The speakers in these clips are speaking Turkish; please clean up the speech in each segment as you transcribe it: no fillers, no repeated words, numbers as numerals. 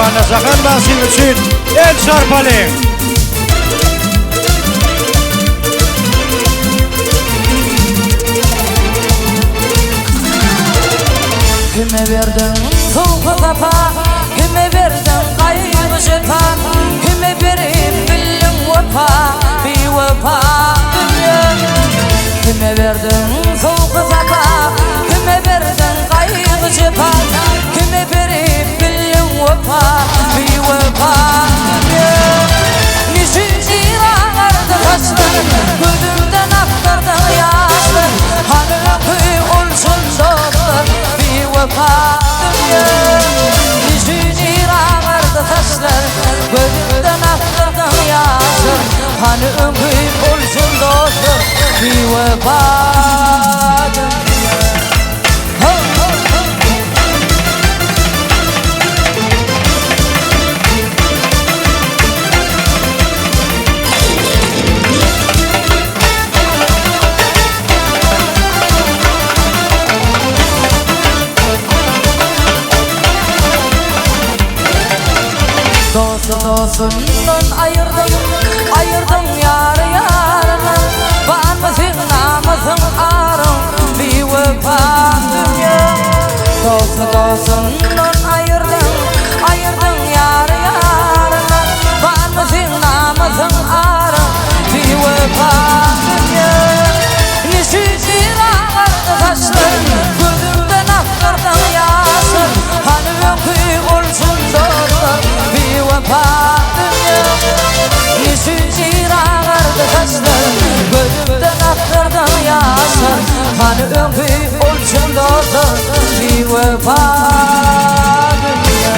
Şahane Sakın nasip için El Sarpalı. Kime verdin soğuk kafa, kime verdin kaygı şepan, kime verip bildin vefa, bir vefa dünya. Kime verdin soğuk kafa, kime verdin kaygı şepan, kime verip bildin vefa, bir vefa dünya. Niçin ağardı kaşlar, gözümden aktardın yaşlar, hani köy olsun dostlar, bir vefa dünya. Niçin ağardı kaşlar, gözümden aktardın yaşlar, hani köy olsun dostlar, bir vefa dünya. Dostundan ayırdın yar yarından, varmasın namazın arın, bir vefa dünya. Dostundan ayırdın yar yarından, varmasın namazın arın, bir vefa dünya. Niçin ağardı taşlar, gözümden aktardın yaşlar, hani önkü olsun dostlar, bir vefa dünya. Niçin ağardı taşlar, gözümden aktardın yaşlar, hani önkü olsun dostlar, bir vefa dünya.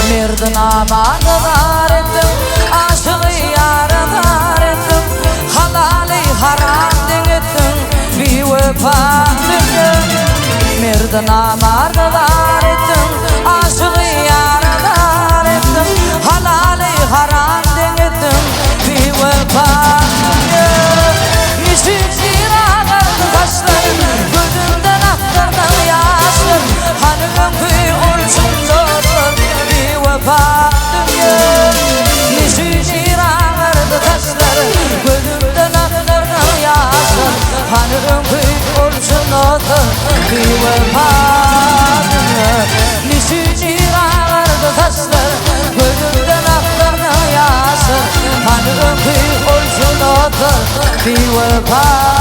Merdin amanı dar ettim, aşığı yarı dar ettim, halali haram din ettim, bir vefa dünya. Merdin amanı dar ettim, aşığı yarı dar ettim, halali haram din ettim, bir vefa dünya. Niçin ağardı taşlar, gözümden aktardın yaşlar, hani önkü olsun dostlar, bir vefa dünya. Niçin ağardı taşlar, gözümden aktardın yaşlar, hani önkü olsun dostlar, bir vefa dünya. Niçin ağardı taşlar, gözümden aktardın yaşlar, hani önkü olsun dostlar, bir vefa